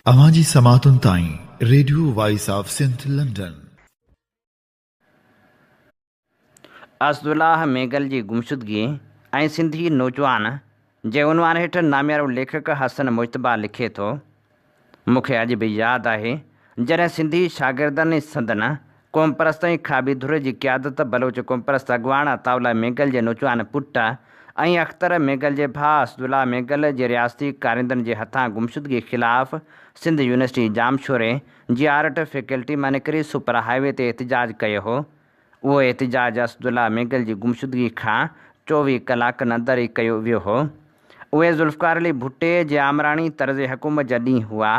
अवां जी समातुनि ताईं radio voice of Sindh London. Asadullah Megal जी गुमशुदगी ऐं सिंधी नौजवान जे उनवान हेठि नामियारो लेखक हसन मुश्तबा लिखे थो, मूंखे अॼु बि यादि आहे जॾहिं सिंधी शागिर्दनि संदन क़ौम परस्त ऐं खाबी धुर जी क़यादत बलोच क़ौम परस्त अॻवान अताउल्ला मेगल जे नौजवान पुट ऐं अख़्तर मेगल जे भाउ असदुल्लाह मेगल जे रियासती कारिंदनि जे हथां गुमशुदगी ख़िलाफ़ सिंध यूनिवर्सिटी जामशोरे जी आर्ट फैकल्टी मां निकिरी सुपर हाईवे ते एहतिजाज कयो हो। उहो एहतिजाज असदुल्लाह मेगल जी गुमशुदगी खां 24 कलाकनि अंदरि ई कयो वियो हो। उहे ज़ुल्फ़कार अली भुट्टे जे आमराणी तर्ज़ हुकूमत जा ॾींहं हुआ।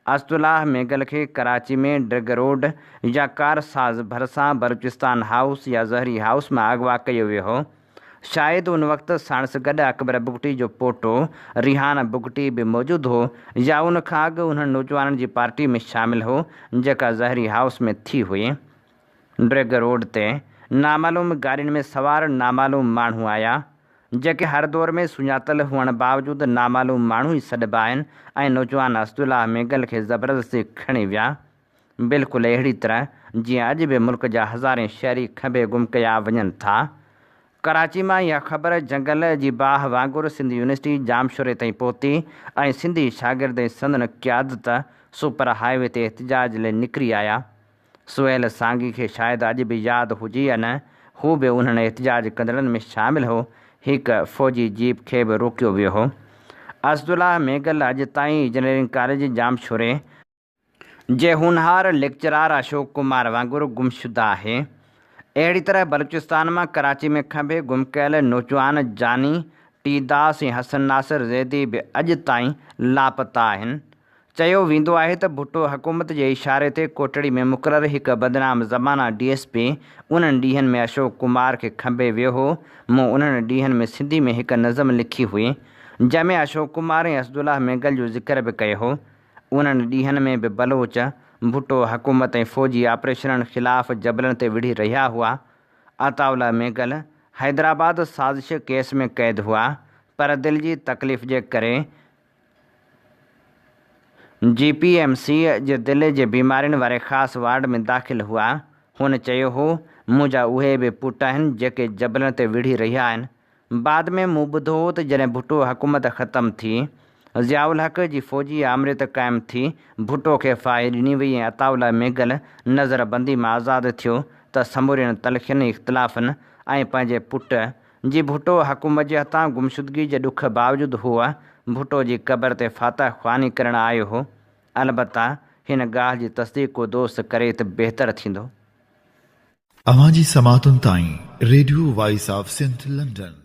असदुल्लाह मेगल खे कराची में ड्रग रोड या कारसाज़ भरिसां बलूचिस्तान हाउस या ज़हरी हाउस मां अगवा कयो वियो हो। शायदि उन वक़्तु साणस गॾु अकबर बुगटी जो पोटो रिहान बुगटी बि मौजूदु हो, या उन खां अॻु उन्हनि नौजवाननि जी पार्टी में शामिलु हो जेका ज़हरी हाउस में थी हुई। ड्रग रोड ते नामालूम गाॾियुनि में सवार नामालूम माण्हू आया, जेके हर दौर में सुञातल हुअण बावजूदि नामालूम माण्हू ई सॾिबा आहिनि ऐं नौजवान असदुल्लाह मेगल खे ज़बरदस्ती खणी विया, बिल्कुलु अहिड़ी तरह जीअं अॼु बि मुल्क जा हज़ारे शहरी खंभे गुम कया वञनि था। कराची मां इहा ख़बर जंगल जी बाहि वांगुरु सिंध यूनिवर्सिटी जामशोरे ताईं पहुती ऐं सिंधी शागिर्द संदन क़यादत सुपर हाईवे ते एहतिजाज लाइ निकिरी आया। सुहेल सांगी खे शायदि अॼु बि यादि हुजे या न, हू बि उन्हनि एहतिजाज कंदड़नि में शामिलु हो। हिकु फ़ौजी जीप खे बि रोकियो वियो हो। असदुल्लाह मेगल अॼु ताईं इंजीनियरिंग कॉलेज जामशोरे जे होनहार लेक्चरार अशोक कुमार वांगुरु गुमशुदा आहे। अहिड़ी तरह बलूचिस्तान मां कराची में खंभे गुम कयल नौजवान जानी टी दास ऐं हसन नासिर ज़ैदी बि अॼु ताईं लापता आहिनि। चयो वेंदो आहे त भुट्टो हुकूमत जे इशारे ते कोटड़ी में मुक़ररु हिकु बदनाम ज़माना DSP उन्हनि ॾींहनि में अशोक कुमार खे खंभे वियो हो। मूं उन्हनि ॾींहनि में सिंधी में हिकु नज़म लिखी हुई जंहिंमें अशोक कुमार ऐं असदुल्लाह मेगल जो ज़िक्र बि कयो हो। उन्हनि ॾींहनि में बि बलोच भुट्टो हुकूमत ऐं फ़ौजी ऑपरेशननि ख़िलाफ़ जबलनि ते विढ़ी रहिया हुआ। अताउल्ला मेगल हैदराबाद साज़िश केस में क़ैद हुआ, पर दिलि जी तकलीफ़ जे करे GPMC जे दिलि जे बीमारियुनि वारे ख़ासि वार्ड में दाख़िल हुआ। हुन चयो हो, मुंहिंजा उहे बि पुट आहिनि जेके जबलनि ते विढ़ी रहिया आहिनि। बाद में मूं ॿुधो हो त जॾहिं भुट्टो हुकूमत ख़तमु थी, ज़ियाउल हक़ जी फ़ौजी आमरियत क़ाइमु थी, भुट्टो खे फाही ॾिनी वई ऐं अताउल्ला मेगल नज़रबंदी मां आज़ादु थियो त समूरियुनि तलख़ियुनि इख़्तिलाफ़नि ऐं पंहिंजे पुट जी भुट्टो हुकूमत जे हथां गुमशुदगी जे ॾुख बावजूदि हुआ भुट्टो जी क़बर ते फातह ख़्वानी करणु आयो हो। अलबत्ता हिन ॻाल्हि जी तस्दीक़ को दोस्त करे त बहितरु थींदो। अवां जी समातुनि ताईं radio voice of Sindh London.